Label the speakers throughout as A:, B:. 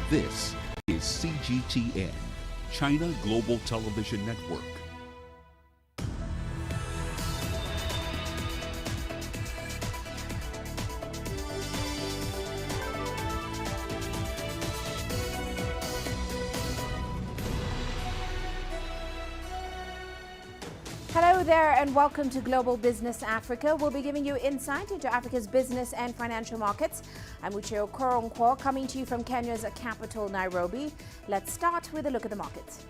A: This is CGTN, China Global Television Network.
B: Hello there and welcome to Global Business Africa. We'll be giving you insight into Africa's business and financial markets. I'm Uche Okoronkwo, coming to you from Kenya's capital, Nairobi. Let's start with a look at the markets.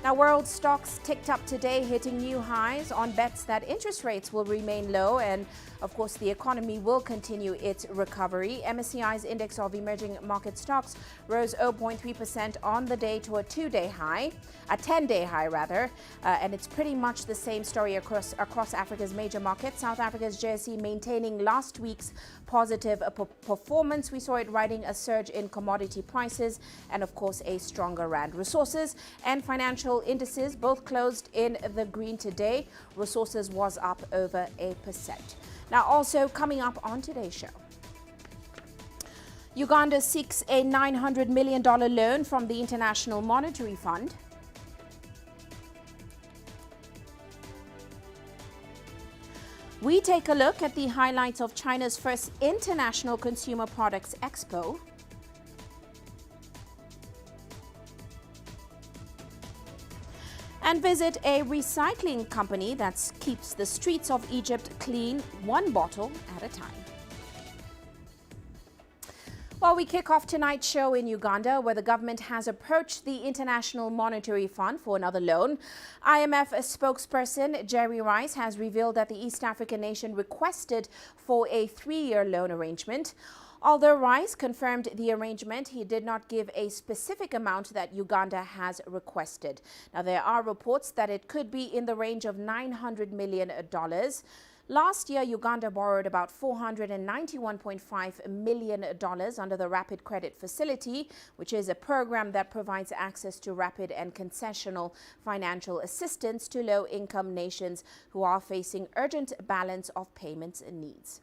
B: Now, world stocks ticked up today, hitting new highs on bets that interest rates will remain low and, of course, the economy will continue its recovery. MSCI's index of emerging market stocks rose 0.3% on the day to a 10-day high, and it's pretty much the same story across Africa's major markets. South Africa's JSE maintaining last week's positive performance. We saw it riding a surge in commodity prices and, of course, a stronger rand. Resources and financial indices both closed in the green today. Resources was up over 8%. Now, also coming up on today's show, Uganda seeks a $900 million loan from the International Monetary Fund. We take a look at the highlights of China's first International Consumer Products Expo. And visit a recycling company that keeps the streets of Egypt clean, one bottle at a time. Well, we kick off tonight's show in Uganda, where the government has approached the International Monetary Fund for another loan. IMF spokesperson Jerry Rice has revealed that the East African nation requested for a 3-year loan arrangement. Although Rice confirmed the arrangement, he did not give a specific amount that Uganda has requested. Now, there are reports that it could be in the range of $900 million. Last year, Uganda borrowed about $491.5 million under the Rapid Credit Facility, which is a program that provides access to rapid and concessional financial assistance to low-income nations who are facing urgent balance of payments and needs.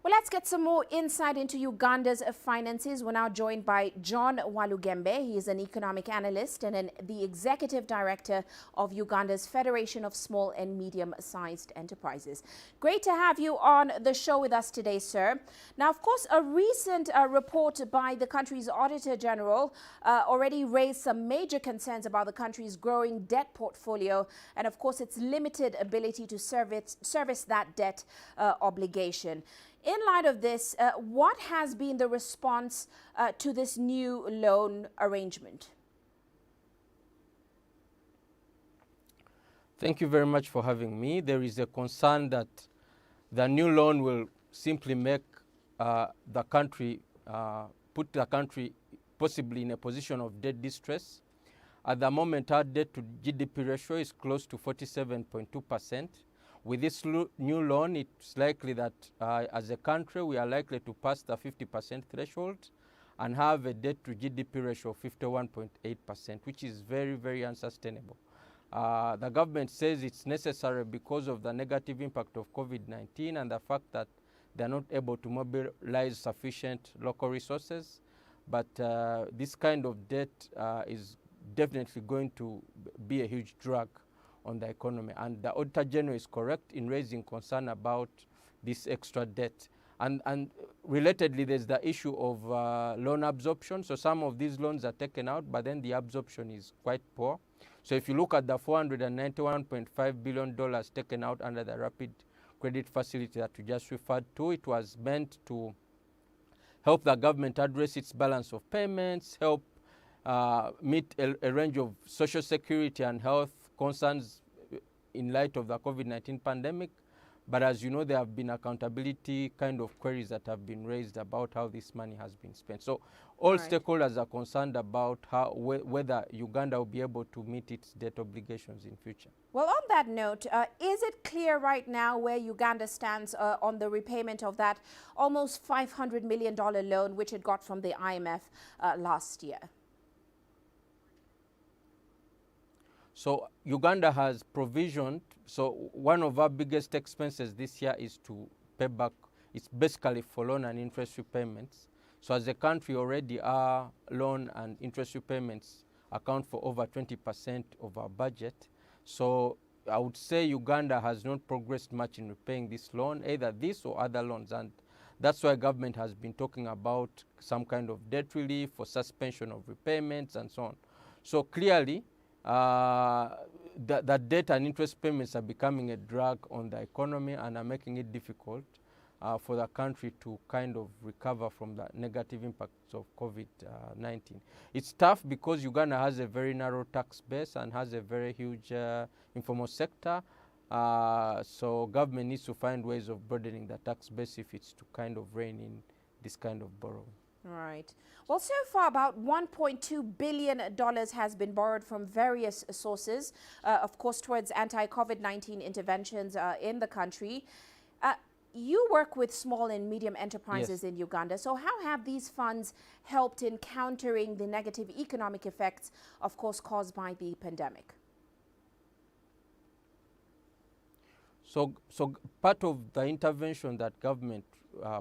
B: Well, let's get some more insight into Uganda's finances. We're now joined by John Walugembe. He is an economic analyst and the executive director of Uganda's Federation of Small and Medium-Sized Enterprises. Great to have you on the show with us today, sir. Now, of course, a recent report by the country's Auditor General already raised some major concerns about the country's growing debt portfolio and, of course, its limited ability to service that debt obligation. In light of this, what has been the response to this new loan arrangement?
C: Thank you very much for having me. There is a concern that the new loan will simply make put the country possibly in a position of debt distress. At the moment, our debt to GDP ratio is close to 47.2%. With this new loan, it's likely that as a country, we are likely to pass the 50% threshold and have a debt to GDP ratio of 51.8%, which is very, very unsustainable. The government says it's necessary because of the negative impact of COVID-19 and the fact that they're not able to mobilize sufficient local resources. But this kind of debt is definitely going to be a huge drag on the economy, and the Auditor General is correct in raising concern about this extra debt. And relatedly, there's the issue of loan absorption. So some of these loans are taken out, but then the absorption is quite poor. So if you look at the $491.5 billion taken out under the Rapid Credit Facility that we just referred to, it was meant to help the government address its balance of payments, help meet a range of social security and health concerns in light of the COVID-19 pandemic. But as you know, there have been accountability kind of queries that have been raised about how this money has been spent. So all stakeholders are concerned about whether Uganda will be able to meet its debt obligations in future.
B: Well, on that note, is it clear right now where Uganda stands on the repayment of that almost $500 million loan which it got from the IMF last year?
C: So Uganda has provisioned, so one of our biggest expenses this year is to pay back, it's basically for loan and interest repayments. So as a country already, our loan and interest repayments account for over 20% of our budget. So I would say Uganda has not progressed much in repaying this loan, either this or other loans. And that's why government has been talking about some kind of debt relief or suspension of repayments and so on. So clearly, the debt and interest payments are becoming a drag on the economy and are making it difficult for the country to kind of recover from the negative impacts of COVID-19. It's tough because Uganda has a very narrow tax base and has a very huge informal sector. So government needs to find ways of broadening the tax base if it's to kind of rein in this kind of borrowing.
B: Right. Well, so far about $1.2 billion has been borrowed from various sources, of course, towards anti-COVID-19 interventions in the country. You work with small and medium enterprises in Uganda. So how have these funds helped in countering the negative economic effects, of course, caused by the pandemic?
C: So part of the intervention that government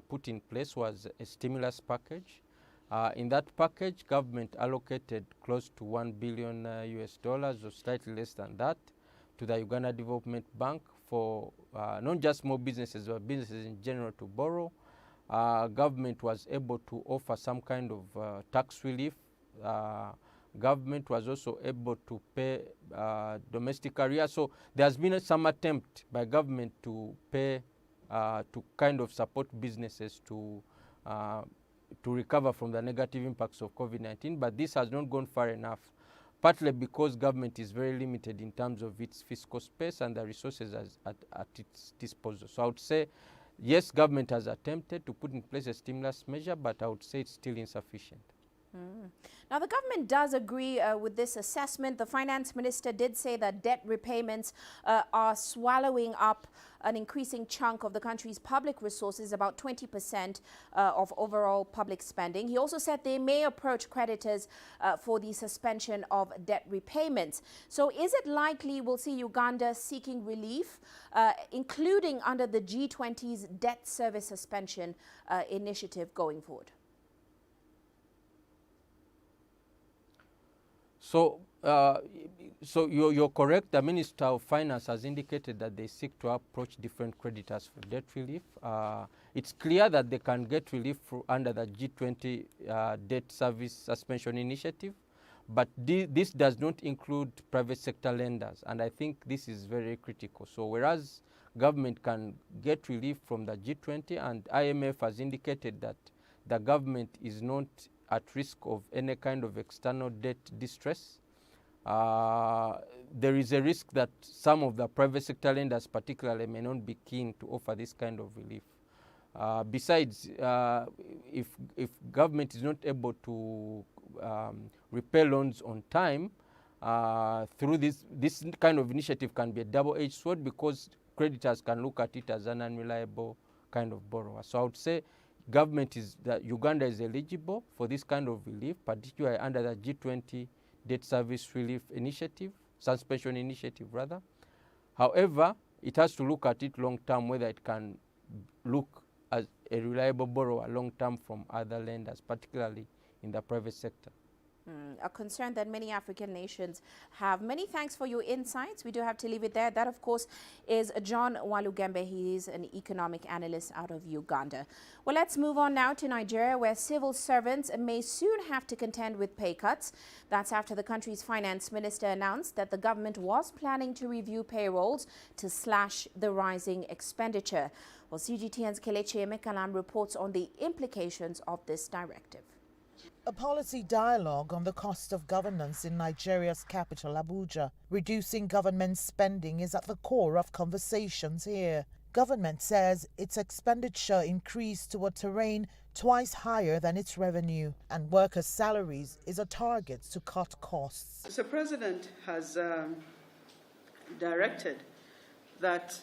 C: put in place was a stimulus package. In that package, government allocated close to $1 billion or slightly less than that to the Uganda Development Bank for not just small businesses, but businesses in general to borrow. Government was able to offer some kind of tax relief. Government was also able to pay domestic arrears. So there's been some attempt by government to pay, to kind of support businesses to recover from the negative impacts of COVID-19, but this has not gone far enough, partly because government is very limited in terms of its fiscal space and the resources at its disposal. So I would say, yes, government has attempted to put in place a stimulus measure, but I would say it's still insufficient.
B: Now, the government does agree with this assessment. The finance minister did say that debt repayments are swallowing up an increasing chunk of the country's public resources, about 20% of overall public spending. He also said they may approach creditors for the suspension of debt repayments. So is it likely we'll see Uganda seeking relief, including under the G20's debt service suspension initiative going forward?
C: So, you're correct. The Minister of Finance has indicated that they seek to approach different creditors for debt relief. It's clear that they can get relief under the G20 debt service suspension initiative, but this does not include private sector lenders, and I think this is very critical. So whereas government can get relief from the G20, and IMF has indicated that the government is not at risk of any kind of external debt distress, there is a risk that some of the private sector lenders particularly may not be keen to offer this kind of relief. Besides, if government is not able to repay loans on time, through this kind of initiative can be a double-edged sword, because creditors can look at it as an unreliable kind of borrower. So I would say Uganda is eligible for this kind of relief, particularly under the G20 debt service relief initiative, suspension initiative rather. However, it has to look at it long term, whether it can look as a reliable borrower long term from other lenders, particularly in the private sector.
B: A concern that many African nations have. Many thanks for your insights. We do have to leave it there. That, of course, is John Walugembe. He is an economic analyst out of Uganda. Well, let's move on now to Nigeria, where civil servants may soon have to contend with pay cuts. That's after the country's finance minister announced that the government was planning to review payrolls to slash the rising expenditure. Well, CGTN's Kelechi Emekalam reports on the implications of this directive.
D: A policy dialogue on the cost of governance in Nigeria's capital, Abuja. Reducing government spending is at the core of conversations here. Government says its expenditure increased to a terrain twice higher than its revenue, and workers' salaries is a target to cut costs.
E: The President has directed that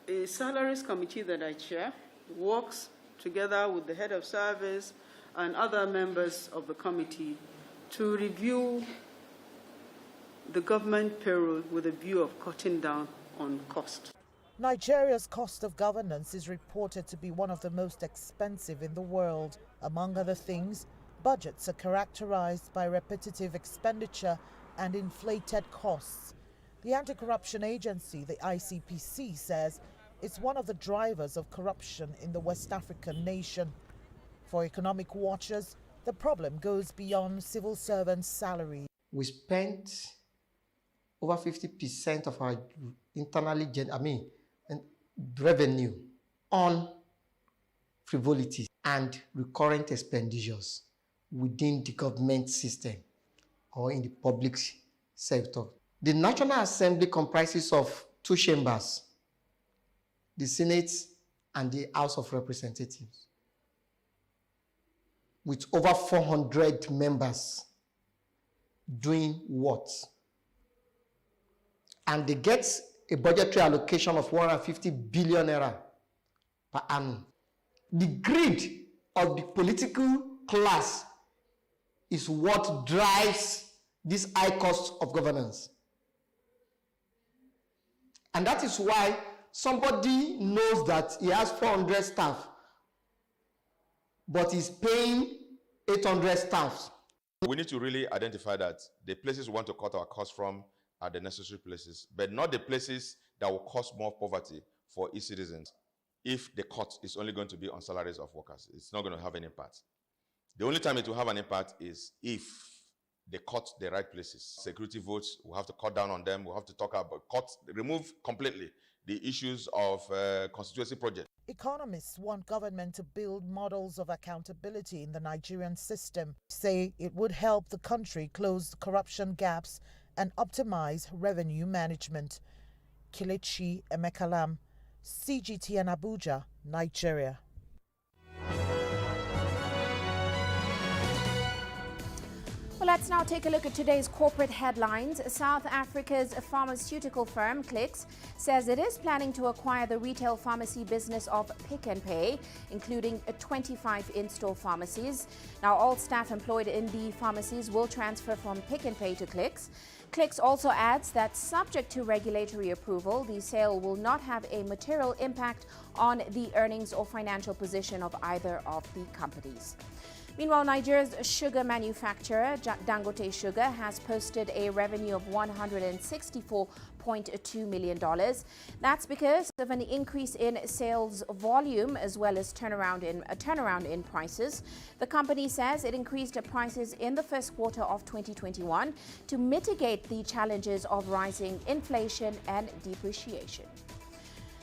E: a salaries committee that I chair works together with the head of service and other members of the committee to review the government payroll with a view of cutting down on cost.
D: Nigeria's cost of governance is reported to be one of the most expensive in the world. Among other things, budgets are characterized by repetitive expenditure and inflated costs. The Anti-Corruption Agency, the ICPC, says it's one of the drivers of corruption in the West African nation. For economic watchers, the problem goes beyond civil servants' salaries.
F: We spent over 50% of our internally revenue on frivolities and recurrent expenditures within the government system or in the public sector. The National Assembly comprises of two chambers, the Senate and the House of Representatives, with over 400 members doing what? And they get a budgetary allocation of 150 billion naira per annum. The greed of the political class is what drives this high cost of governance. And that is why somebody knows that he has 400 staff, but he's paying 800 staff.
G: We need to really identify that the places we want to cut our costs from are the necessary places, but not the places that will cause more poverty for its citizens. If the cut is only going to be on salaries of workers, it's not going to have an impact. The only time it will have an impact is if they cut the right places. Security votes, we have to cut down on them. We have to talk about remove completely the issues of constituency projects.
D: Economists want government to build models of accountability in the Nigerian system, say it would help the country close corruption gaps and optimize revenue management. Kelechi Emekalam, CGTN Abuja, Nigeria.
B: Well, let's now take a look at today's corporate headlines. South Africa's pharmaceutical firm, Clicks, says it is planning to acquire the retail pharmacy business of Pick n Pay, including 25 in-store pharmacies. Now, all staff employed in the pharmacies will transfer from Pick n Pay to Clicks. Clicks also adds that subject to regulatory approval, the sale will not have a material impact on the earnings or financial position of either of the companies. Meanwhile, Nigeria's sugar manufacturer, Dangote Sugar, has posted a revenue of $164.2 million. That's because of an increase in sales volume as well as a turnaround in prices. The company says it increased prices in the first quarter of 2021 to mitigate the challenges of rising inflation and depreciation.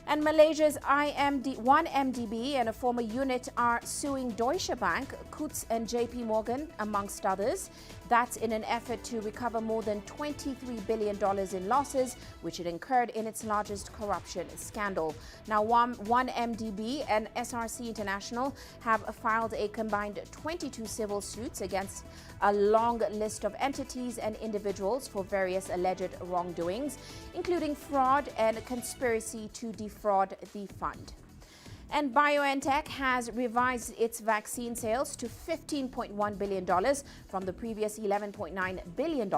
B: And Malaysia's 1MDB and a former unit are suing Deutsche Bank, Coutts and JP Morgan, amongst others. That's in an effort to recover more than $23 billion in losses, which it incurred in its largest corruption scandal. Now, 1MDB and SRC International have filed a combined 22 civil suits against a long list of entities and individuals for various alleged wrongdoings, including fraud and conspiracy to defraud the fund. And BioNTech has revised its vaccine sales to $15.1 billion from the previous $11.9 billion.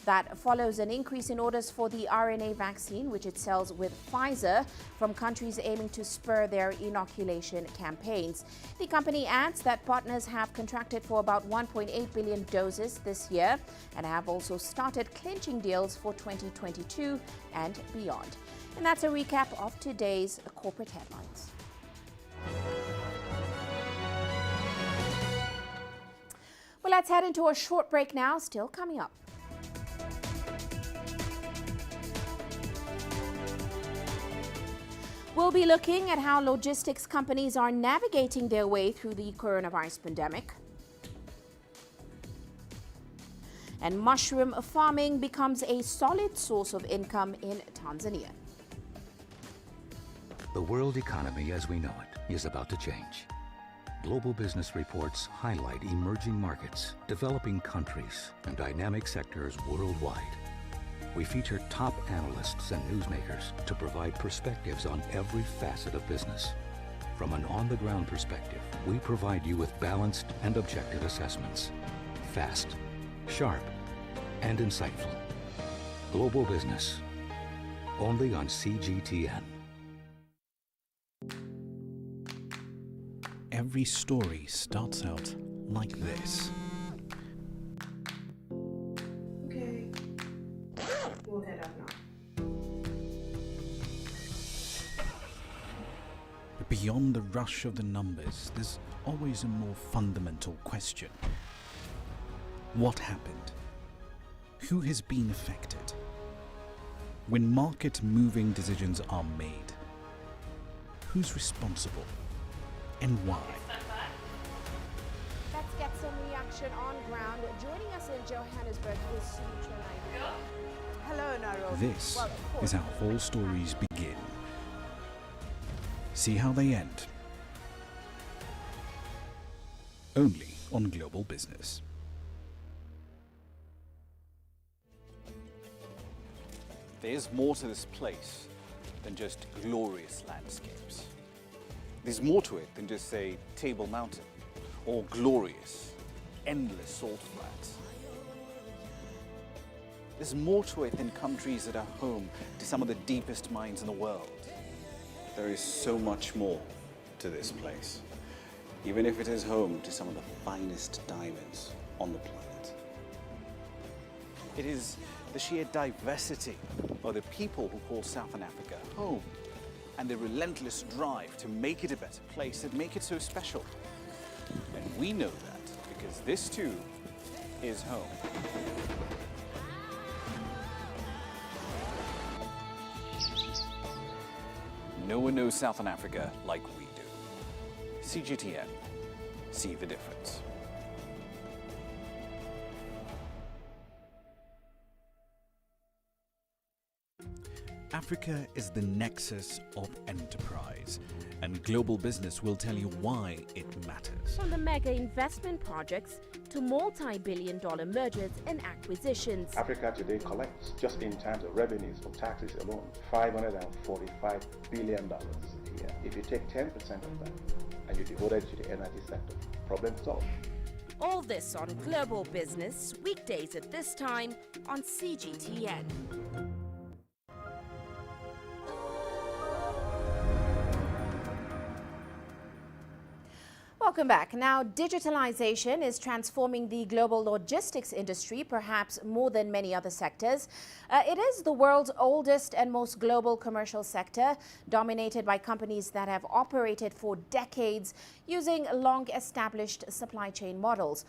B: That follows an increase in orders for the RNA vaccine, which it sells with Pfizer, from countries aiming to spur their inoculation campaigns. The company adds that partners have contracted for about 1.8 billion doses this year and have also started clinching deals for 2022 and beyond. And that's a recap of today's corporate headlines. Well, let's head into a short break now, still coming up. We'll be looking at how logistics companies are navigating their way through the coronavirus pandemic. And mushroom farming becomes a solid source of income in Tanzania.
H: The world economy as we know it is about to change. Global business reports highlight emerging markets, developing countries, and dynamic sectors worldwide. We feature top analysts and newsmakers to provide perspectives on every facet of business. From an on-the-ground perspective, we provide you with balanced and objective assessments. Fast, sharp, and insightful. Global business, only on CGTN.
A: every story starts out like this.
B: Okay. We'll head up now.
A: But beyond the rush of the numbers, there's always a more fundamental question. What happened? Who has been affected? When market-moving decisions are made, who's responsible and why?
B: Let's get some reaction on ground. Joining us in Johannesburg is Uche Okoronkwo. Hello, Nairobi.
A: This is how all stories begin. See how they end. Only on Global Business.
I: There's more to this place than just glorious landscapes. There's more to it than just, say, Table Mountain or glorious, endless salt flats. There's more to it than countries that are home to some of the deepest mines in the world. There is so much more to this place, even if it is home to some of the finest diamonds on the planet. It is the sheer diversity of the people who call Southern Africa home and the relentless drive to make it a better place that make it so special. And we know that because this too is home. No one knows Southern Africa like we do. CGTN, see the difference.
A: Africa is the nexus of enterprise, and Global Business will tell you why it matters.
J: From the mega investment projects to multi-billion-dollar mergers and acquisitions.
K: Africa today collects, just in terms of revenues from taxes alone, $545 billion a year. If you take 10% of that and you devote it to the energy sector, problem solved.
J: All this on Global Business, weekdays at this time on CGTN.
B: Welcome back. Now, digitalization is transforming the global logistics industry, perhaps more than many other sectors. It is the world's oldest and most global commercial sector, dominated by companies that have operated for decades using long-established supply chain models.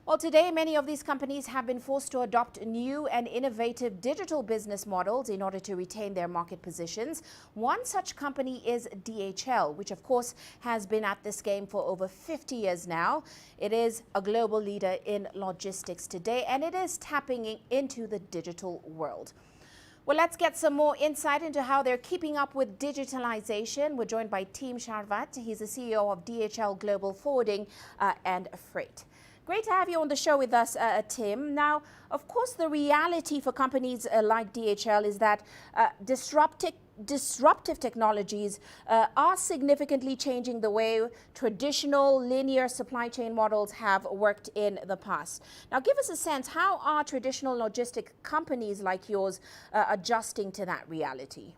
B: Well, today, many of these companies have been forced to adopt new and innovative digital business models in order to retain their market positions. One such company is DHL, which of course has been at this game for over 50 years now. It is a global leader in logistics today, and it is tapping into the digital world. Well, let's get some more insight into how they're keeping up with digitalization. We're joined by Tim Sharvat. He's the CEO of DHL Global Forwarding and Freight. Great to have you on the show with us, Tim. Now, of course, the reality for companies like DHL is that disruptive technologies are significantly changing the way traditional linear supply chain models have worked in the past. Now, give us a sense, how are traditional logistic companies like yours adjusting to that reality?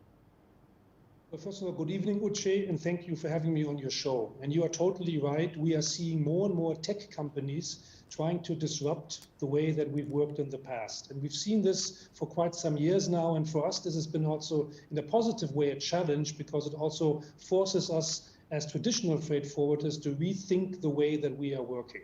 L: Well, first of all, good evening, Uche, and thank you for having me on your show. And you are totally right. We are seeing more and more tech companies trying to disrupt the way that we've worked in the past. And we've seen this for quite some years now. And for us, this has been also, in a positive way, a challenge, because it also forces us as traditional freight forwarders to rethink the way that we are working.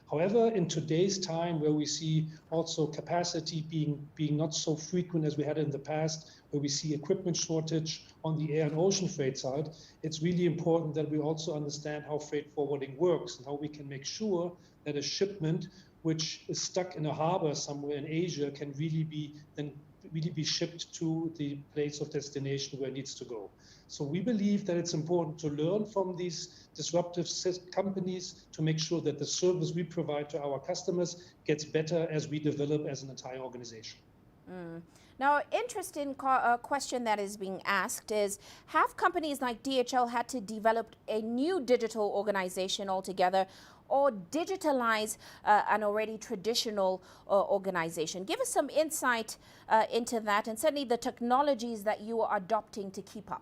L: However, in today's time, where we see also capacity being not so frequent as we had in the past, where we see equipment shortage on the air and ocean freight side, it's really important that we also understand how freight forwarding works and how we can make sure that a shipment which is stuck in a harbor somewhere in Asia can really be shipped to the place of destination where it needs to go. So we believe that it's important to learn from these disruptive companies to make sure that the service we provide to our customers gets better as we develop as an entire organization.
B: Now, interesting question that is being asked is, have companies like DHL had to develop a new digital organization altogether, or digitalize an already traditional organization? Give us some insight into that, and certainly the technologies that you are adopting to keep up.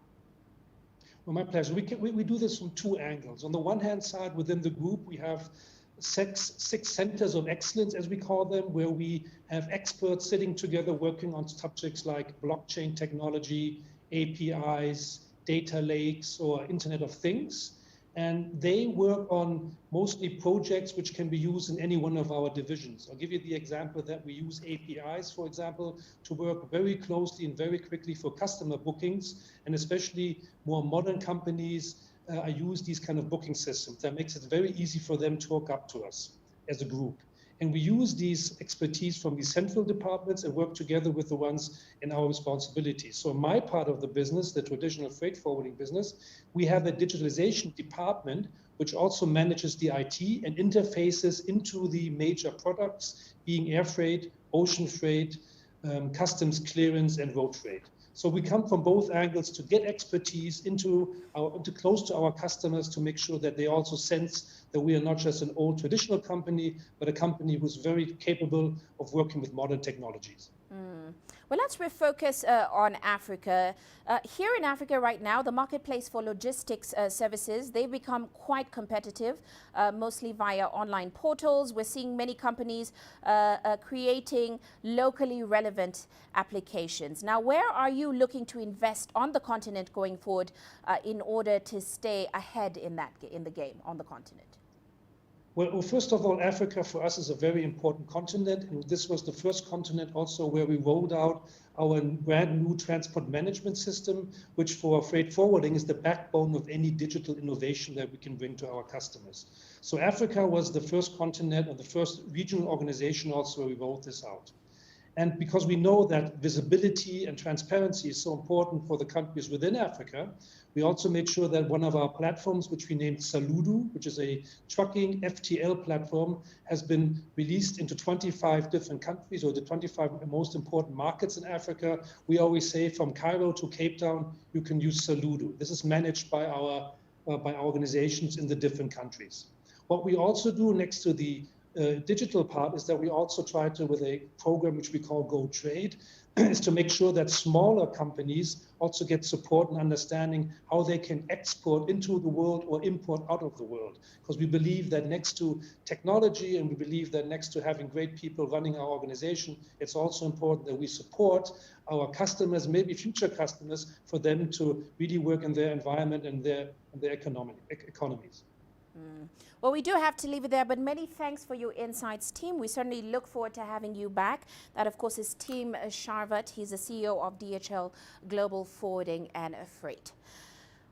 L: Well, my pleasure. We do this from two angles. On the one hand side, within the group, we have six centers of excellence, as we call them, where we have experts sitting together working on subjects like blockchain technology, APIs, data lakes, or Internet of Things. And they work on mostly projects which can be used in any one of our divisions. I'll give you the example that we use APIs, for example, to work very closely and very quickly for customer bookings, and especially more modern companies use these kind of booking systems. That makes it very easy for them to hook up to us as a group. And we use these expertise from these central departments and work together with the ones in our responsibility. So in my part of the business, the traditional freight forwarding business, we have a digitalization department which also manages the IT and interfaces into the major products, being air freight, ocean freight, customs clearance, and road freight. So we come from both angles to get expertise into close to our customers to make sure that they also sense that we are not just an old traditional company, but a company who's very capable of working with modern technologies.
B: Well, let's refocus on Africa. Here in Africa right now, the marketplace for logistics services, they've become quite competitive, mostly via online portals. We're seeing many companies creating locally relevant applications. Now, where are you looking to invest on the continent going forward in order to stay ahead in the game on the continent?
L: Well, first of all, Africa for us is a very important continent, and this was the first continent also where we rolled out our brand new transport management system, which for freight forwarding is the backbone of any digital innovation that we can bring to our customers. So Africa was the first continent and the first regional organization also where we rolled this out. And because we know that visibility and transparency is so important for the countries within Africa, we also made sure that one of our platforms, which we named Saludo, which is a trucking FTL platform, has been released into 25 different countries, or the 25 most important markets in Africa. We always say from Cairo to Cape Town, you can use Saludo. This is managed by our organizations in the different countries. What we also do next to the digital part is that we also try to, with a program which we call Go Trade, is to make sure that smaller companies also get support and understanding how they can export into the world or import out of the world. Because we believe that next to technology, and we believe that next to having great people running our organization, it's also important that we support our customers, maybe future customers, for them to really work in their environment and their economies.
B: Well, we do have to leave it there, but many thanks for your insights, team. We certainly look forward to having you back. That, of course, is Team Sharvat. He's the CEO of DHL Global Forwarding and Freight.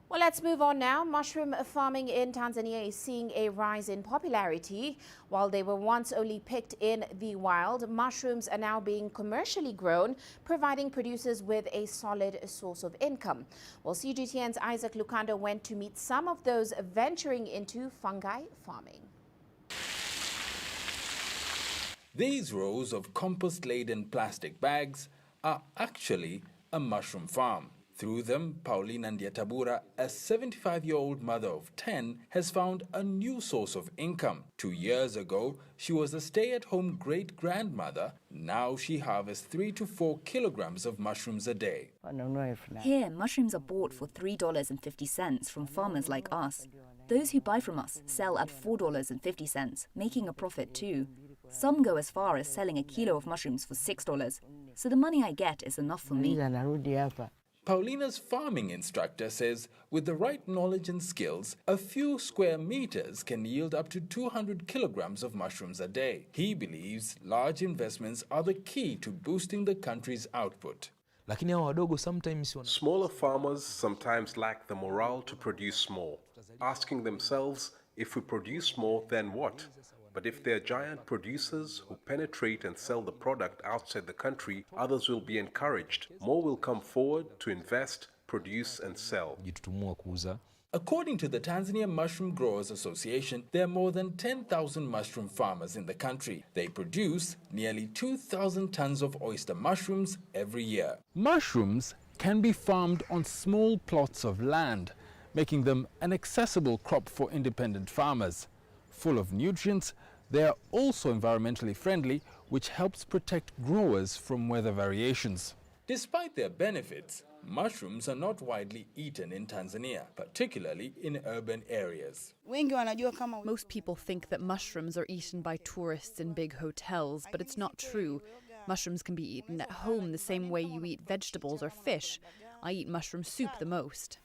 B: Well, let's move on now. Mushroom farming in Tanzania is seeing a rise in popularity. While they were once only picked in the wild, mushrooms are now being commercially grown, providing producers with a solid source of income. Well, CGTN's Isaac Lukanda went to meet some of those venturing into fungi farming.
M: These rows of compost-laden plastic bags are actually a mushroom farm. Through them, Paulina Ndiatabura, a 75-year-old mother of 10, has found a new source of income. 2 years ago, she was a stay-at-home great-grandmother. Now she harvests 3 to 4 kilograms of mushrooms a day.
N: Here, mushrooms are bought for $3.50 from farmers like us. Those who buy from us sell at $4.50, making a profit too. Some go as far as selling a kilo of mushrooms for $6, so the money I get is enough for me.
M: Paulina's farming instructor says with the right knowledge and skills, a few square meters can yield up to 200 kilograms of mushrooms a day. He believes large investments are the key to boosting the country's output.
O: Smaller farmers sometimes lack the morale to produce more, asking themselves, if we produce more, then what? But if they're giant producers who penetrate and sell the product outside the country, others will be encouraged. More will come forward to invest, produce and sell.
M: According to the Tanzania Mushroom Growers Association, there are more than 10,000 mushroom farmers in the country. They produce nearly 2,000 tons of oyster mushrooms every year. Mushrooms can be farmed on small plots of land, making them an accessible crop for independent farmers. Full of nutrients, they are also environmentally friendly, which helps protect growers from weather variations. Despite their benefits, mushrooms are not widely eaten in Tanzania, particularly in urban areas.
P: Most people think that mushrooms are eaten by tourists in big hotels, but it's not true. Mushrooms can be eaten at home the same way you eat vegetables or fish. I eat mushroom soup the most.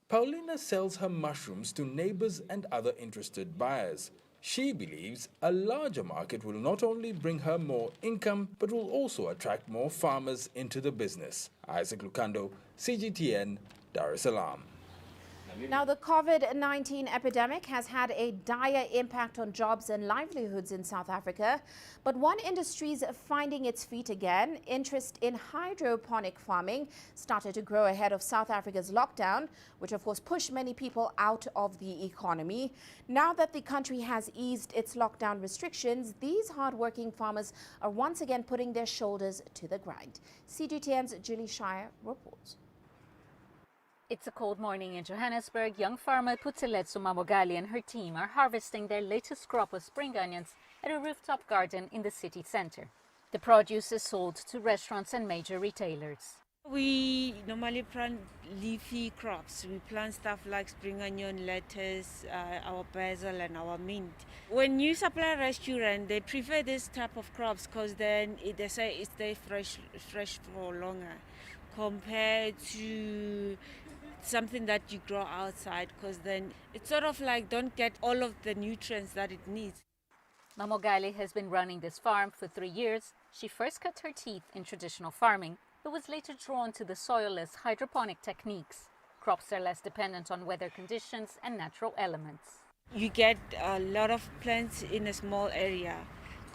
M: Paulina sells her mushrooms to neighbors and other interested buyers. She believes a larger market will not only bring her more income, but will also attract more farmers into the business. Isaac Lukando, CGTN, Dar es Salaam.
B: Now, the COVID-19 epidemic has had a dire impact on jobs and livelihoods in South Africa. But one industry is finding its feet again. Interest in hydroponic farming started to grow ahead of South Africa's lockdown, which of course pushed many people out of the economy. Now that the country has eased its lockdown restrictions, these hardworking farmers are once again putting their shoulders to the grind. CGTN's Julie Shire reports.
Q: It's a cold morning in Johannesburg. Young farmer Putseletso Mamogali and her team are harvesting their latest crop of spring onions at a rooftop garden in the city center. The produce is sold to restaurants and major retailers.
R: We normally plant leafy crops. We plant stuff like spring onion, lettuce, our basil and our mint. When you supply a restaurant, they prefer this type of crops because then they say it stays fresh for longer compared to something that you grow outside, because then it's sort of like don't get all of the nutrients that it needs.
Q: Mamogali has been running this farm for 3 years. She first cut her teeth in traditional farming, but was later drawn to the soilless hydroponic techniques. Crops are less dependent on weather conditions and natural elements.
R: You get a lot of plants in a small area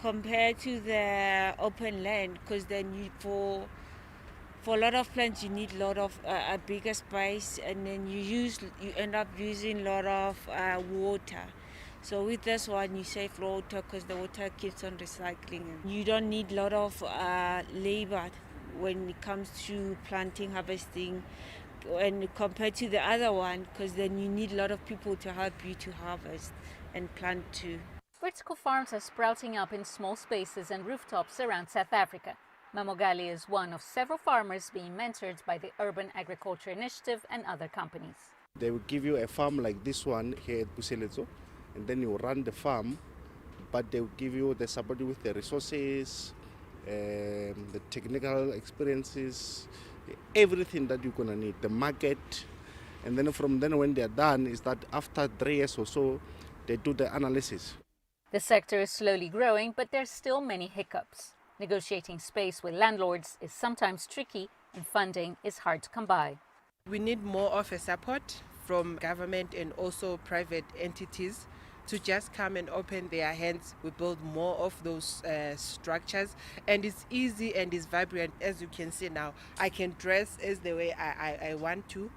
R: compared to the open land, because then for a lot of plants you need a lot of a bigger space, and then you end up using a lot of water. So with this one you save water because the water keeps on recycling. You don't need a lot of labor when it comes to planting, harvesting, and compared to the other one, because then you need a lot of people to help you to harvest and plant too.
Q: Vertical farms are sprouting up in small spaces and rooftops around South Africa. Mamogali is one of several farmers being mentored by the Urban Agriculture Initiative and other companies.
S: They will give you a farm like this one here at Putseletso, and then you run the farm, but they will give you the support with the resources, the technical experiences, everything that you're going to need, the market. And then from then when they're done is that after 3 years or so, they do the analysis.
Q: The sector is slowly growing, but there's still many hiccups. Negotiating space with landlords is sometimes tricky and funding is hard to come by.
T: We need more of a support from government and also private entities to just come and open their hands. We build more of those structures, and it's easy and it's vibrant. As you can see now, I can dress as the way I want to,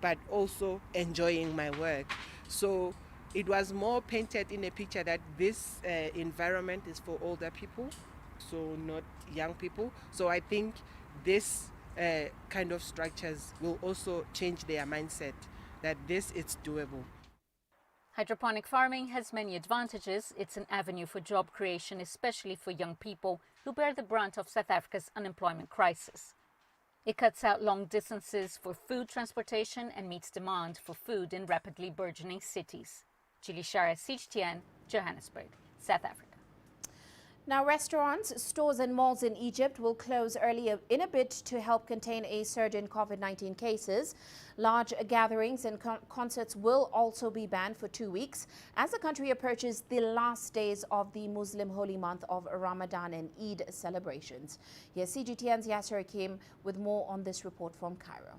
T: but also enjoying my work. So it was more painted in a picture that this environment is for older people, so not young people. So I think this kind of structures will also change their mindset that this is doable.
Q: Hydroponic farming has many advantages. It's an avenue for job creation, especially for young people who bear the brunt of South Africa's unemployment crisis. It cuts out long distances for food transportation and meets demand for food in rapidly burgeoning cities. Julie Shara, CGTN, Johannesburg, South Africa.
B: Now, restaurants, stores and malls in Egypt will close early in a bid to help contain a surge in COVID-19 cases. Large gatherings and concerts will also be banned for 2 weeks as the country approaches the last days of the Muslim holy month of Ramadan and Eid celebrations. Here's CGTN's Yasser Hakim with more on this report from Cairo.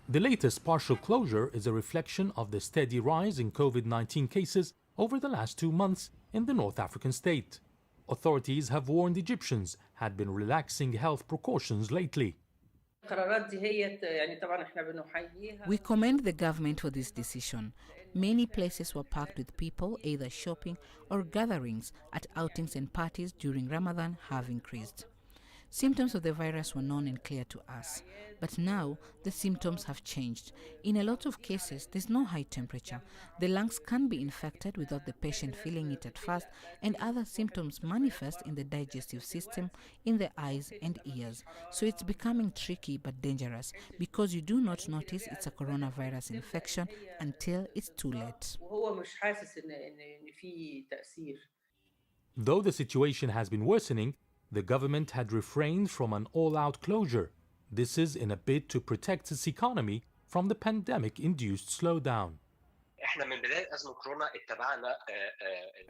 U: The latest partial closure is a reflection of the steady rise in COVID-19 cases over the last 2 months in the North African state. Authorities have warned Egyptians had been relaxing health precautions lately.
V: We commend the government for this decision. Many places were packed with people either shopping or gatherings at outings and parties during Ramadan have increased. Symptoms of the virus were known and clear to us, but now the symptoms have changed. In a lot of cases, there's no high temperature. The lungs can be infected without the patient feeling it at first, and other symptoms manifest in the digestive system, in the eyes and ears. So it's becoming tricky but dangerous because you do not notice it's a coronavirus infection until it's too late.
U: Though the situation has been worsening, the government had refrained from an all-out closure. This is in a bid to protect its economy from the pandemic-induced slowdown.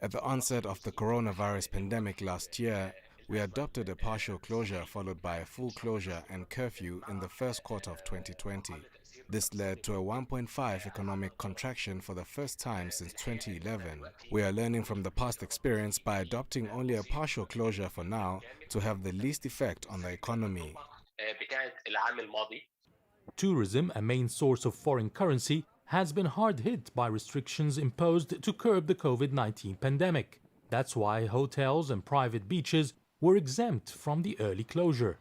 C: At the onset of the coronavirus pandemic last year, we adopted a partial closure followed by a full closure and curfew in the first quarter of 2020. This led to a 1.5 economic contraction for the first time since 2011. We are learning from the past experience by adopting only a partial closure for now to have the least effect on the economy.
U: Tourism, a main source of foreign currency, has been hard hit by restrictions imposed to curb the COVID-19 pandemic. That's why hotels and private beaches were exempt from the early closure.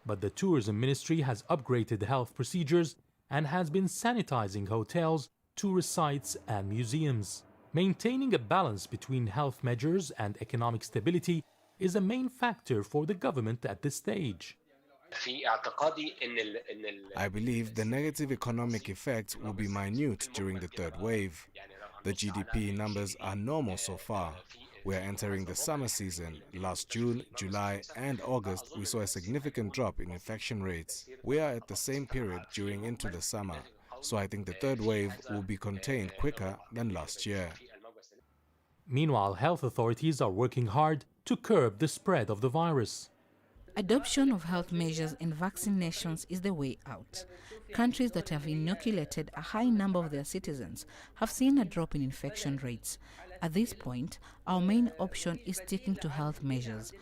U: But the Tourism Ministry has upgraded health procedures and has been sanitizing hotels, tourist sites and museums. Maintaining a balance between health measures and economic stability is a main factor for the government at this stage.
C: I believe the negative economic effects will be minute during the third wave. The GDP numbers are normal so far. We are entering the summer season. Last June, July and August, we saw a significant drop in infection rates. We are at the same period during into the summer, so I think the third wave will be contained quicker than last year.
U: Meanwhile, health authorities are working hard to curb the spread of the virus.
V: Adoption of health measures and vaccinations is the way out. Countries that have inoculated a high number of their citizens have seen a drop in infection rates. At this point, our main option is sticking to health measures.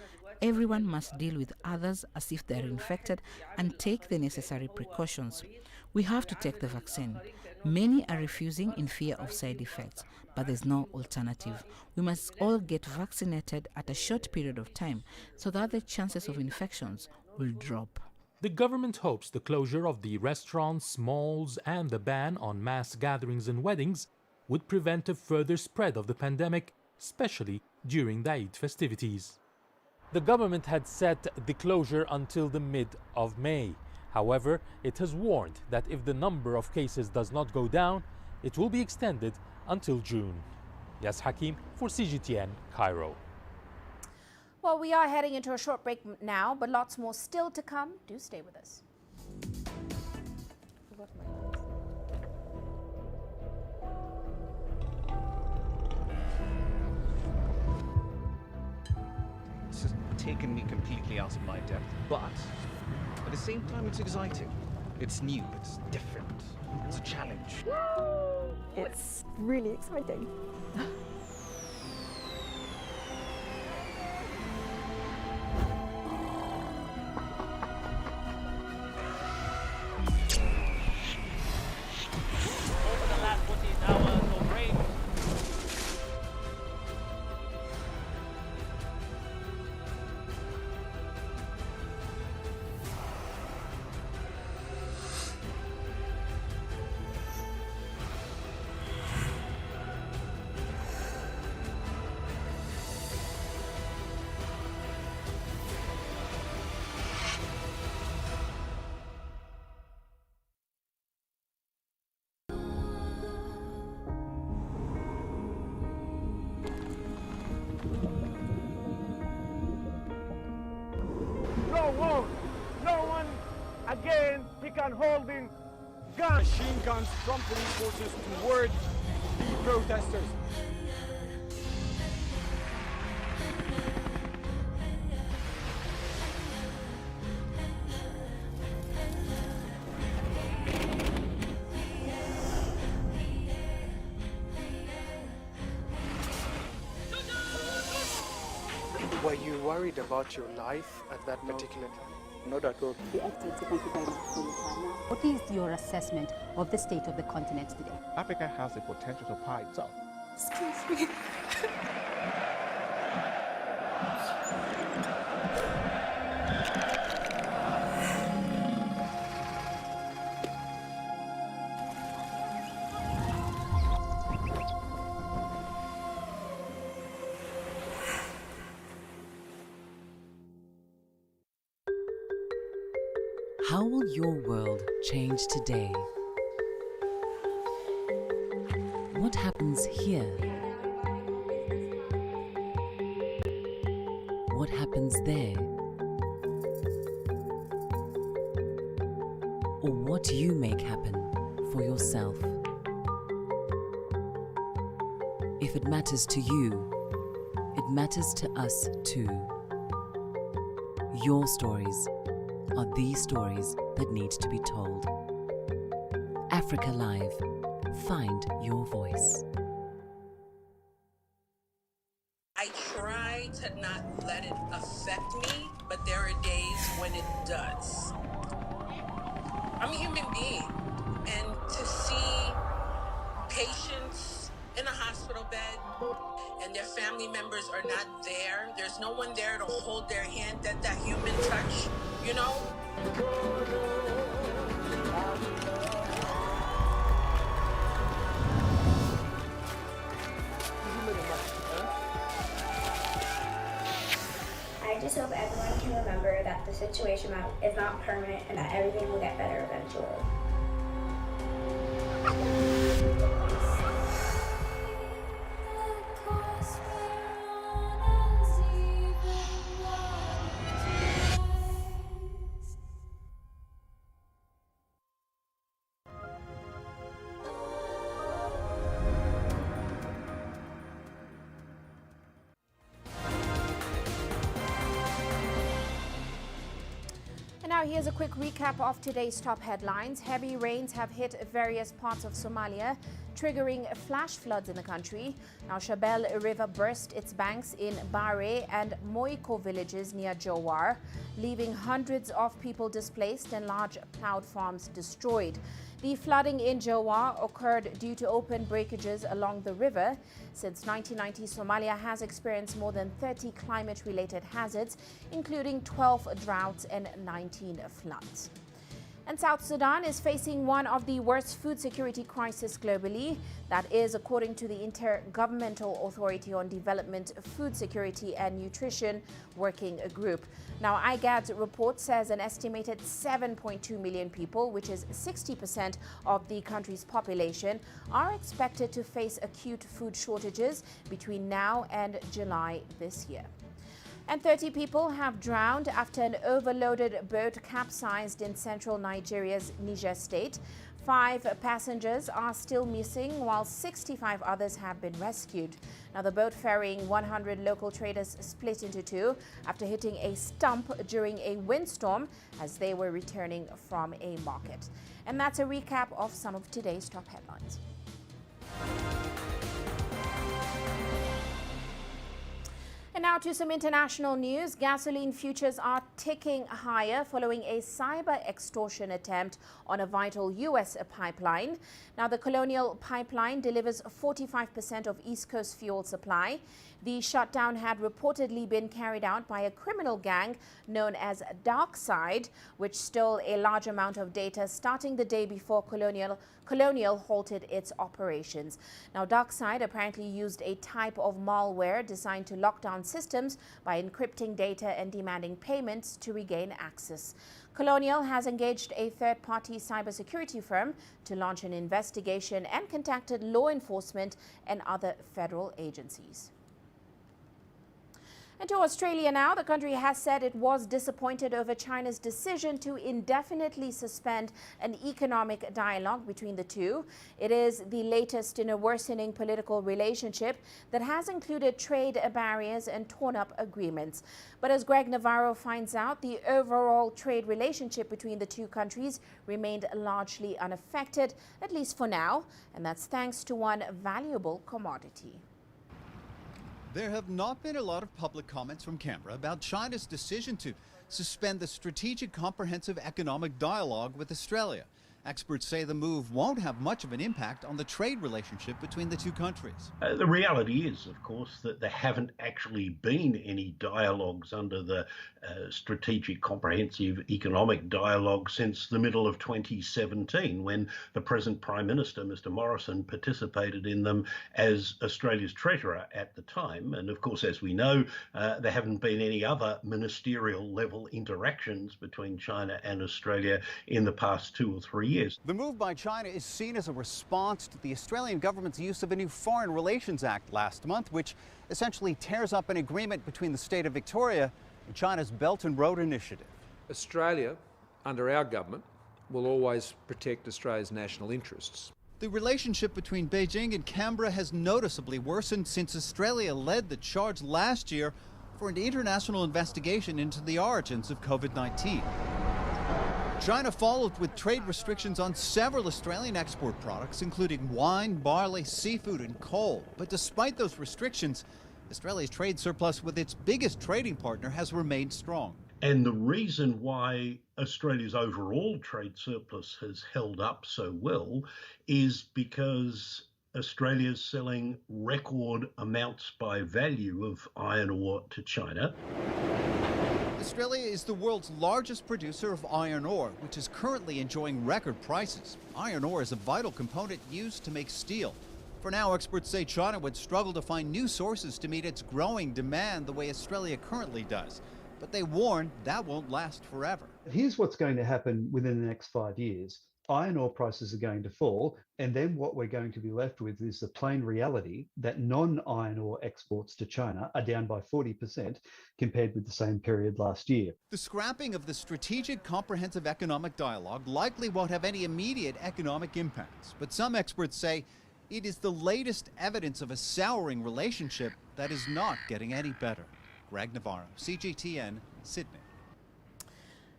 V: Everyone must deal with others as if they are infected and take the necessary precautions. We have to take the vaccine. Many are refusing in fear of side effects, but there's no alternative. We must all get vaccinated at a short period of time so that the chances of infections will drop.
U: The government hopes the closure of the restaurants, malls, and the ban on mass gatherings and weddings would prevent a further spread of the pandemic, especially during the Eid festivities. The government had set the closure until the mid of May. However, it has warned that if the number of cases does not go down, it will be extended until June. Yas Hakim for CGTN, Cairo.
B: Well, we are heading into a short break now, but lots more still to come. Do stay with us.
E: It's just taken me completely out of my depth, but at the same time it's exciting. It's new, it's different, it's a challenge.
W: It's really exciting.
X: No one again began holding guns. Machine guns from police forces towards the protesters.
Y: Were you worried about your life at that particular time?
X: Not at all.
Z: Thank you very much for your time. What is your assessment of the state of the continent today?
K: Africa has the potential to power itself.
Z: Excuse me.
A: How will your world change today? What happens here? What happens there? Or what you make happen for yourself. If it matters to you, it matters to us too. Your stories are the stories that need to be told. Africa Live. Find your voice.
D: I try to not let it affect me, but there are days when it does. I'm a human being, and to see patients in a hospital bed and their family members are not there, there's no one there to hold their hand, that human touch, you know?
F: I just hope everyone can remember that the situation is not permanent and that everything will get better eventually.
B: Now here's a quick recap of today's top headlines. Heavy rains have hit various parts of Somalia, triggering flash floods in the country. Now Shabelle River burst its banks in Bare and Moiko villages near Jowar, leaving hundreds of people displaced and large plowed farms destroyed. The flooding in Jowar occurred due to open breakages along the river. Since 1990, Somalia has experienced more than 30 climate-related hazards, including 12 droughts and 19 floods. And South Sudan is facing one of the worst food security crises globally. That is according to the Intergovernmental Authority on Development, Food Security and Nutrition Working Group. Now, IGAD's report says an estimated 7.2 million people, which is 60% of the country's population, are expected to face acute food shortages between now and July this year. And 30 people have drowned after an overloaded boat capsized in central Nigeria's Niger state. 5 passengers are still missing, while 65 others have been rescued. Now, the boat ferrying 100 local traders split into 2 after hitting a stump during a windstorm as they were returning from a market. And that's a recap of some of today's top headlines. And now to some international news. Gasoline futures are ticking higher following a cyber extortion attempt on a vital U.S. pipeline. Now, the Colonial Pipeline delivers 45% of East Coast fuel supply. The shutdown had reportedly been carried out by a criminal gang known as Darkside, which stole a large amount of data starting the day before Colonial halted its operations. Now, Darkside apparently used a type of malware designed to lock down systems by encrypting data and demanding payments to regain access. Colonial has engaged a third-party cybersecurity firm to launch an investigation and contacted law enforcement and other federal agencies. And to Australia now, the country has said it was disappointed over China's decision to indefinitely suspend an economic dialogue between the two. It is the latest in a worsening political relationship that has included trade barriers and torn-up agreements. But as Greg Navarro finds out, the overall trade relationship between the two countries remained largely unaffected, at least for now, and that's thanks to one valuable commodity.
G: There have not been a lot of public comments from Canberra about China's decision to suspend the Strategic Comprehensive Economic Dialogue with Australia. Experts say the move won't have much of an impact on the trade relationship between the two countries.
H: The reality is, of course, that there haven't actually been any dialogues under the Strategic Comprehensive Economic Dialogue since the middle of 2017, when the present Prime Minister, Mr Morrison, participated in them as Australia's Treasurer at the time. And of course, as we know, there haven't been any other ministerial level interactions between China and Australia in the past 2 or 3 years.
G: The move by China is seen as a response to the Australian government's use of a new Foreign Relations Act last month, which essentially tears up an agreement between the state of Victoria and China's Belt and Road Initiative.
I: Australia, under our government, will always protect Australia's national interests.
G: The relationship between Beijing and Canberra has noticeably worsened since Australia led the charge last year for an international investigation into the origins of COVID-19. China followed with trade restrictions on several Australian export products, including wine, barley, seafood, and coal. But despite those restrictions, Australia's trade surplus with its biggest trading partner has remained strong.
H: And the reason why Australia's overall trade surplus has held up so well is because Australia's selling record amounts by value of iron ore to China.
G: Australia is the world's largest producer of iron ore, which is currently enjoying record prices. Iron ore is a vital component used to make steel. For now, experts say China would struggle to find new sources to meet its growing demand the way Australia currently does. But they warn that won't last forever.
J: Here's what's going to happen within the next 5 years. Iron ore prices are going to fall, and then what we're going to be left with is the plain reality that non-iron ore exports to China are down by 40% compared with the same period last year.
G: The scrapping of the Strategic Comprehensive Economic Dialogue likely won't have any immediate economic impacts, but some experts say it is the latest evidence of a souring relationship that is not getting any better. Greg Navarro, CGTN, Sydney.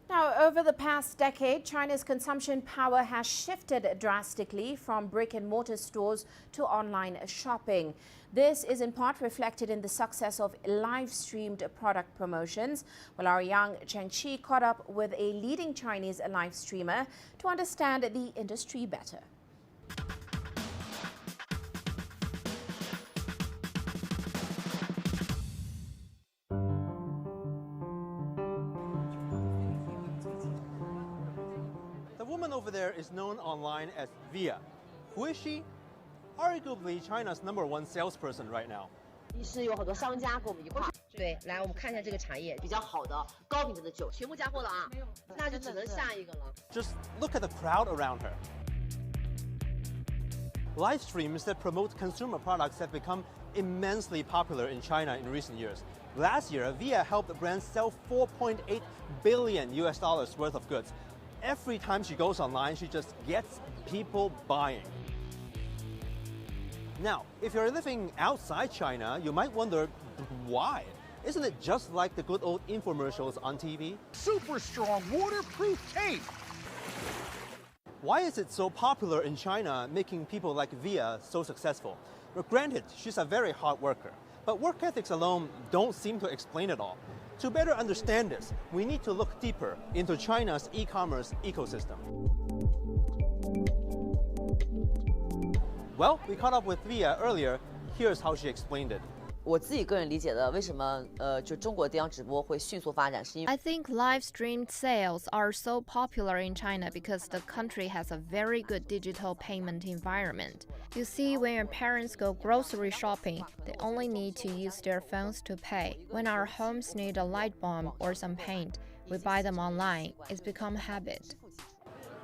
B: Now, over the past decade, China's consumption power has shifted drastically from brick and mortar stores to online shopping. This is in part reflected in the success of live-streamed product promotions. Well, our young Cheng Chi caught up with a leading Chinese live streamer to understand the industry better.
L: Over there is known online as Via. Who is she? Arguably China's #1 salesperson right now.
N: 是有很多商家跟我们一块儿。对，来我们看一下这个产业比较好的高品质的酒，全部加货了啊。那就只能下一个了。
L: Just look at the crowd around her. Live streams that promote consumer products have become immensely popular in China in recent years. Last year, Via helped the brand sell $4.8 billion worth of goods. Every time she goes online, she just gets people buying. Now, if you're living outside China, you might wonder why. Isn't it just like the good old infomercials on TV?
X: Super strong waterproof tape.
L: Why is it so popular in China, making people like Via so successful? Well, granted, she's a very hard worker, but work ethics alone don't seem to explain it all. To better understand this, we need to look deeper into China's e-commerce ecosystem. Well, we caught up with Via earlier. Here's how she explained it.
N: 我自己个人理解的，为什么就中国电商直播会迅速发展，是因为
O: I think live streamed sales are so popular in China because the country has a very good digital payment environment. You see, when your parents go grocery shopping, they only need to use their phones to pay. When our homes need a light bulb or some paint, we buy them online. It's become a habit.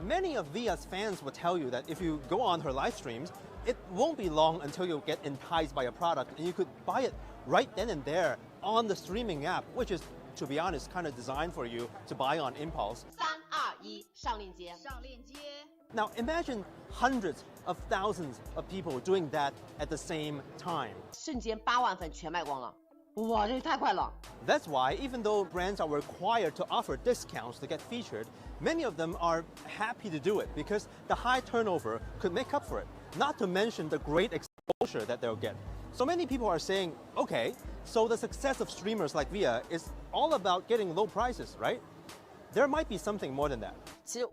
L: Many of Via's fans will tell you that if you go on her live streams, it won't be long until you'll get enticed by a product and you could buy it right then and there on the streaming app, which is, to be honest, kind of designed for you to buy on impulse.
N: 3、2、1，上链接。上链接。
L: Now imagine hundreds of thousands of people doing that at the same time.
N: 瞬间8万份全卖光了。哇，这太快了。
L: That's why, even though brands are required to offer discounts to get featured, many of them are happy to do it because the high turnover could make up for it, not to mention the great exposure that they'll get. So many people are saying, okay, so the success of streamers like Via is all about getting low prices, right? there might be something more than that.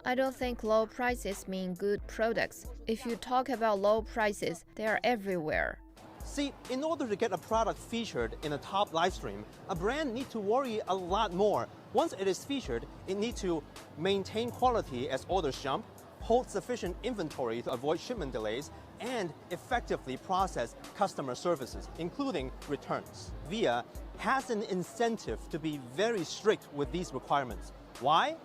O: I don't think low prices mean good products. If you talk about low prices, they are everywhere.
L: See, in order to get a product featured in a top live stream, a brand needs to worry a lot more. Once it is featured, it needs to maintain quality as orders jump, hold sufficient inventory to avoid shipment delays, and effectively process customer services, including returns. VIA has an incentive to be very strict with these requirements. Why?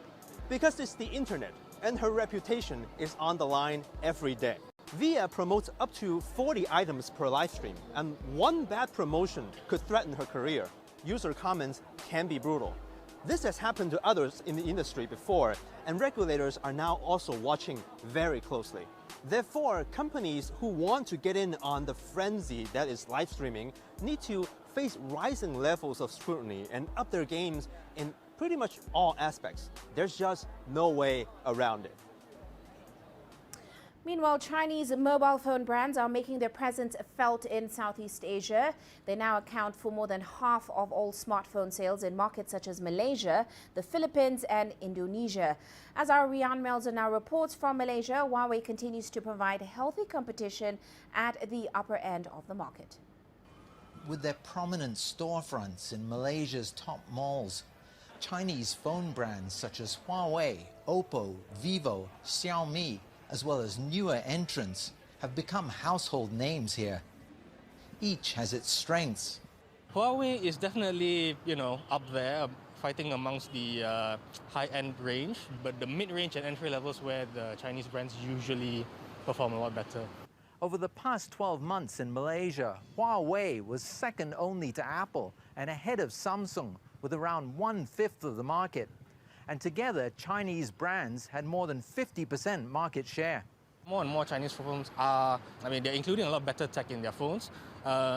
L: Because it's the internet, and her reputation is on the line every day. VIA promotes up to 40 items per live stream, and one bad promotion could threaten her career. User comments can be brutal. This has happened to others in the industry before, and regulators are now also watching very closely. Therefore, companies who want to get in on the frenzy that is live streaming need to face rising levels of scrutiny and up their games in pretty much all aspects. There's just no way around it.
B: Meanwhile, Chinese mobile phone brands are making their presence felt in Southeast Asia. They now account for more than half of all smartphone sales in markets such as Malaysia, the Philippines and Indonesia. As our Rian Melzer now reports from Malaysia, Huawei continues to provide healthy competition at the upper end of the market.
M: With their prominent storefronts in Malaysia's top malls, Chinese phone brands such as Huawei, Oppo, Vivo, Xiaomi, as well as newer entrants, have become household names here. Each has its strengths.
P: Huawei is definitely, up there, fighting amongst the high-end range, but the mid-range and entry levels where the Chinese brands usually perform a lot better.
Q: Over the past 12 months in Malaysia, Huawei was second only to Apple and ahead of Samsung with around 1/5 of the market. And together, Chinese brands had more than 50% market share.
P: More and more Chinese phones they're including a lot better tech in their phones.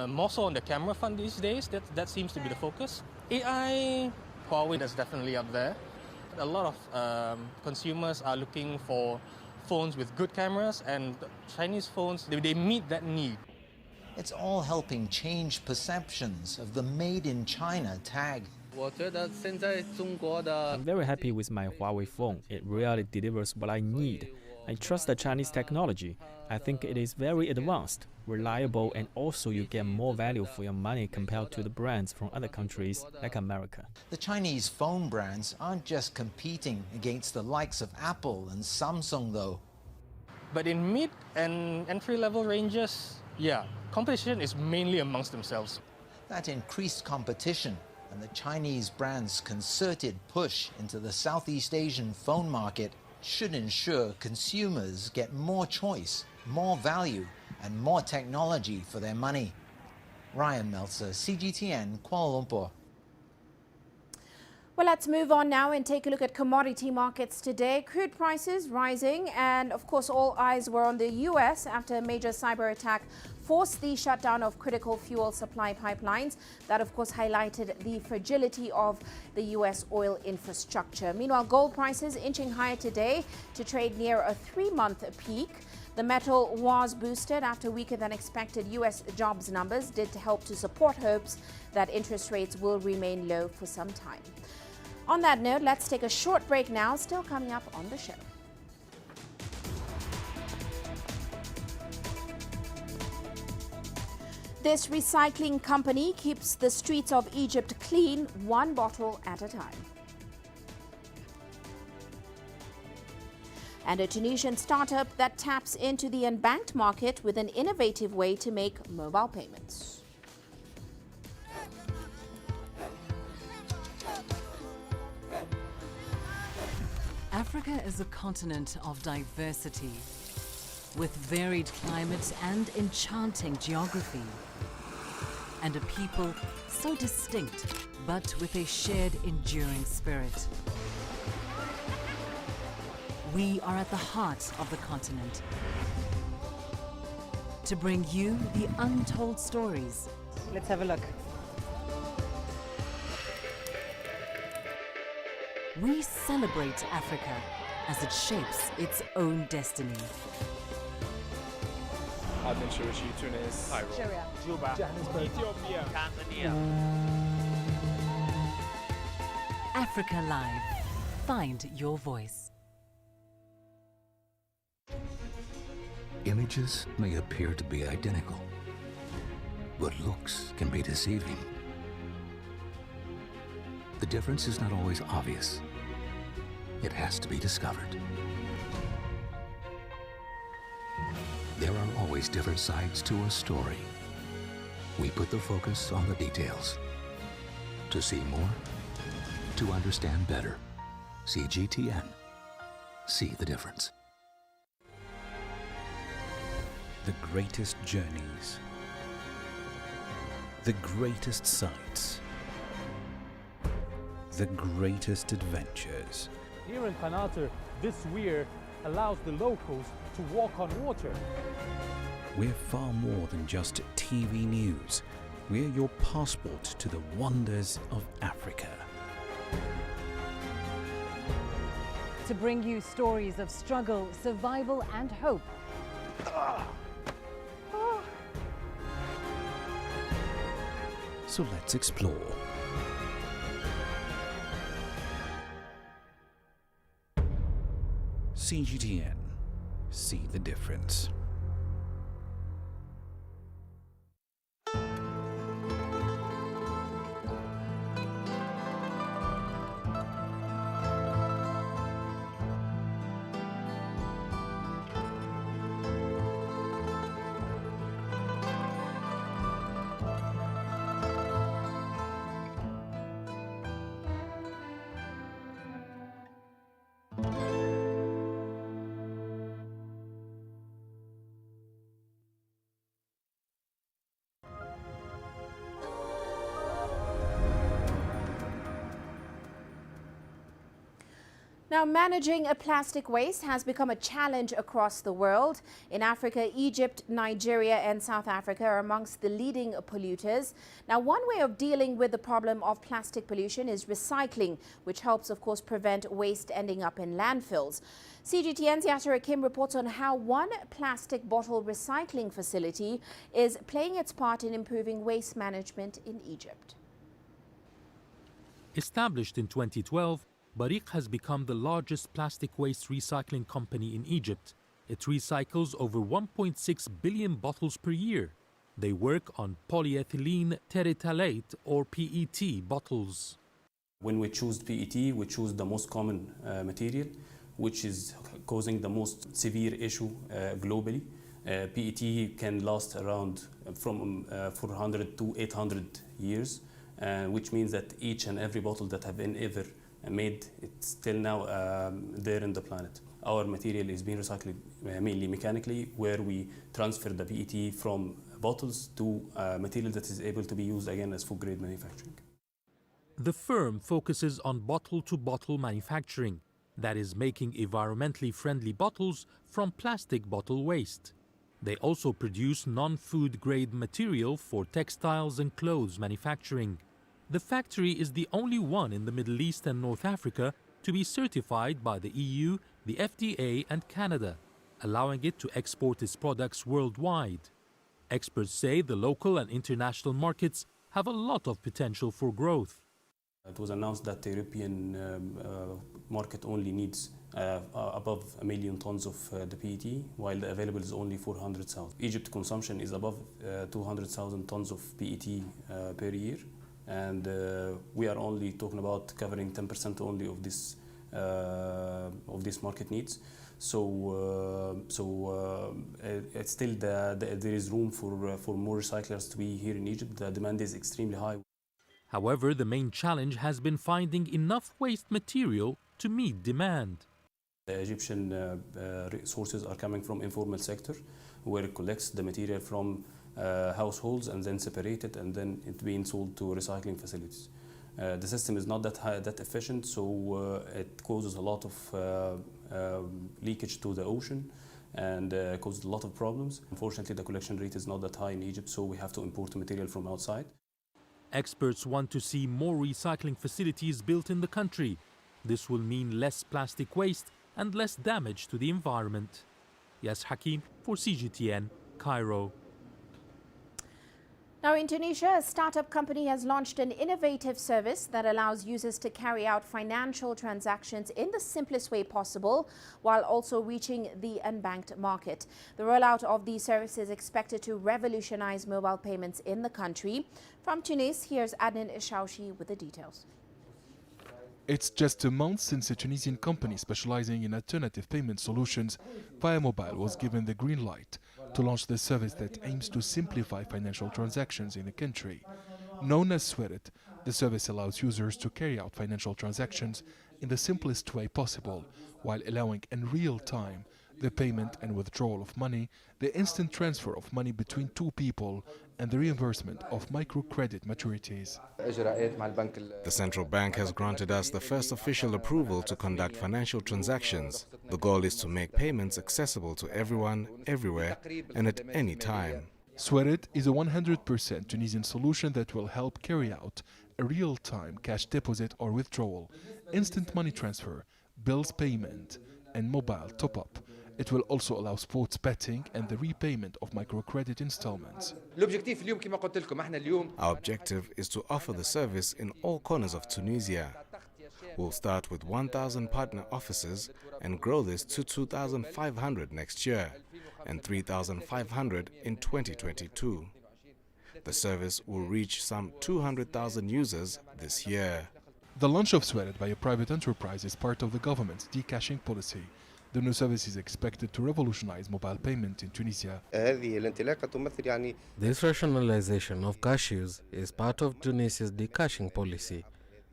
P: More so on the camera front these days, that seems to be the focus. AI, Huawei, that's definitely up there. A lot of consumers are looking for phones with good cameras, and Chinese phones, they meet that need.
M: It's all helping change perceptions of the Made in China tag.
R: I'm very happy with my Huawei phone. It really delivers what I need. I trust the Chinese technology. I think it is very advanced, reliable, and also you get more value for your money compared to the brands from other countries like America.
M: The Chinese phone brands aren't just competing against the likes of Apple and Samsung, though.
P: But in mid and entry-level ranges, competition is mainly amongst themselves.
M: That increased competition and the Chinese brands' concerted push into the Southeast Asian phone market should ensure consumers get more choice, more value, and more technology for their money. Ryan Melzer, CGTN, Kuala Lumpur.
B: Well, let's move on now and take a look at commodity markets today. Crude prices rising, and of course all eyes were on the US after a major cyber attack forced the shutdown of critical fuel supply pipelines. That of course highlighted the fragility of the US oil infrastructure. Meanwhile, gold prices inching higher today to trade near a 3-month peak. The metal was boosted after weaker than expected US jobs numbers did help to support hopes that interest rates will remain low for some time. On that note, let's take a short break now, still coming up on the show. This recycling company keeps the streets of Egypt clean, one bottle at a time. And a Tunisian startup that taps into the unbanked market with an innovative way to make mobile payments.
A: Africa is a continent of diversity, with varied climates and enchanting geography, and a people so distinct, but with a shared enduring spirit. We are at the heart of the continent to bring you the untold stories.
W: Let's have a look.
A: We celebrate Africa as it shapes its own destiny.
S: I've been Tunis, Cairo, Juba, Johannesburg, Ethiopia, Tanzania.
A: Africa Live. Find your voice.
C: Images may appear to be identical, but looks can be deceiving. The difference is not always obvious. It has to be discovered. There are always different sides to a story. We put the focus on the details. To see more, to understand better. CGTN. See the difference.
E: The greatest journeys, the greatest sights, the greatest adventures.
X: Here in Qanater, this weir allows the locals to walk on water.
E: We're far more than just TV news. We're your passport to the wonders of Africa.
T: To bring you stories of struggle, survival and hope.
E: So let's explore. CGTN. See the difference.
B: Now, managing a plastic waste has become a challenge across the world. In Africa, Egypt, Nigeria and South Africa are amongst the leading polluters. Now, one way of dealing with the problem of plastic pollution is recycling, which helps, of course, prevent waste ending up in landfills. CGTN's Yasser Kim reports on how one plastic bottle recycling facility is playing its part in improving waste management in Egypt.
U: Established in 2012, Barriq has become the largest plastic waste recycling company in Egypt. It recycles over 1.6 billion bottles per year. They work on polyethylene terephthalate or PET bottles.
V: When we choose PET, we choose the most common material, which is causing the most severe issue globally. PET can last around from 400 to 800 years, which means that each and every bottle that have been ever made, it's still now there in the planet. Our material is being recycled mainly mechanically, where we transfer the PET from bottles to material that is able to be used again as food grade manufacturing.
U: The firm focuses on bottle-to-bottle manufacturing, that is making environmentally friendly bottles from plastic bottle waste. They also produce non-food grade material for textiles and clothes manufacturing. The factory is the only one in the Middle East and North Africa to be certified by the EU, the FDA and Canada, allowing it to export its products worldwide. Experts say the local and international markets have a lot of potential for growth.
V: It was announced that the European market only needs above 1 million tons of the PET, while the available is only 400,000. Egypt's consumption is above 200,000 tons of PET per year. And we are only talking about covering 10% only of this market needs. So it's still there is room for more recyclers to be here in Egypt. The demand is extremely high.
U: However, the main challenge has been finding enough waste material to meet demand.
V: The Egyptian resources are coming from informal sector, where it collects the material from households and then separate it, and then it being sold to recycling facilities. The system is not that efficient, so it causes a lot of leakage to the ocean and causes a lot of problems. Unfortunately, the collection rate is not that high in Egypt, so we have to import material from outside.
U: Experts want to see more recycling facilities built in the country. This will mean less plastic waste and less damage to the environment. Yas Hakim for CGTN, Cairo.
B: Now, in Tunisia, a startup company has launched an innovative service that allows users to carry out financial transactions in the simplest way possible while also reaching the unbanked market. The rollout of the service is expected to revolutionize mobile payments in the country. From Tunis, here's Adnan Ishaushi with the details.
D: It's just a month since a Tunisian company specializing in alternative payment solutions via mobile was given the green light to launch the service that aims to simplify financial transactions in the country. Known as Swerit, the service allows users to carry out financial transactions in the simplest way possible, while allowing in real time the payment and withdrawal of money, the instant transfer of money between two people, and the reimbursement of microcredit maturities.
F: The central bank has granted us the first official approval to conduct financial transactions. The goal is to make payments accessible to everyone, everywhere, and at any time.
D: Swerit is a 100% Tunisian solution that will help carry out a real-time cash deposit or withdrawal, instant money transfer, bills payment, and mobile top-up. It will also allow sports betting and the repayment of microcredit installments.
F: Our objective is to offer the service in all corners of Tunisia. We'll start with 1,000 partner offices and grow this to 2,500 next year and 3,500 in 2022. The service will reach some 200,000 users this year.
D: The launch of Swerit by a private enterprise is part of the government's decashing policy. The new service is expected to revolutionize mobile payment in Tunisia.
I: This rationalization of cash use is part of Tunisia's decashing policy.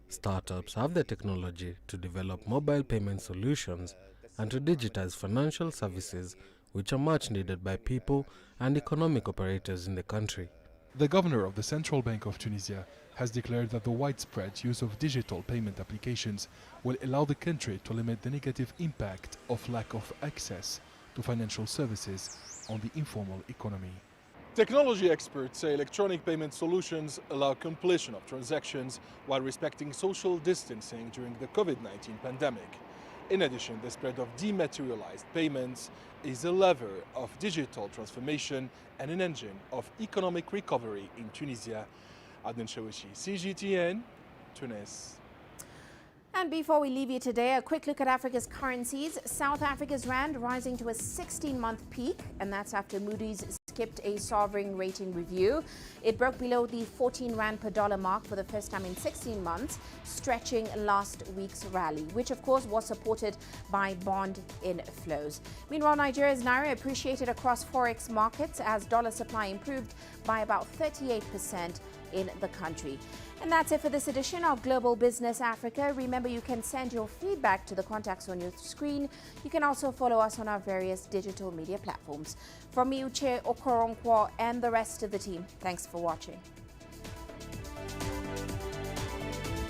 I: Startups have the technology to develop mobile payment solutions and to digitize financial services which are much needed by people and economic operators in the country.
D: The governor of the Central Bank of Tunisia has declared that the widespread use of digital payment applications will allow the country to limit the negative impact of lack of access to financial services on the informal economy.
K: Technology experts say electronic payment solutions allow completion of transactions while respecting social distancing during the COVID-19 pandemic. In addition, the spread of dematerialized payments is a lever of digital transformation and an engine of economic recovery in Tunisia. Adnan Shawishi, CGTN, Tunis.
B: And before we leave you today, a quick look at Africa's currencies. South Africa's rand rising to a 16-month peak, and that's after Moody's skipped a sovereign rating review. It broke below the 14 rand per dollar mark for the first time in 16 months, stretching last week's rally, which of course was supported by bond inflows. Meanwhile, Nigeria's naira appreciated across forex markets as dollar supply improved by about 38% in the country. And that's it for this edition of Global Business Africa. Remember, you can send your feedback to the contacts on your screen. You can also follow us on our various digital media platforms. From me, Uche Okoronkwo, and the rest of the team, thanks for watching.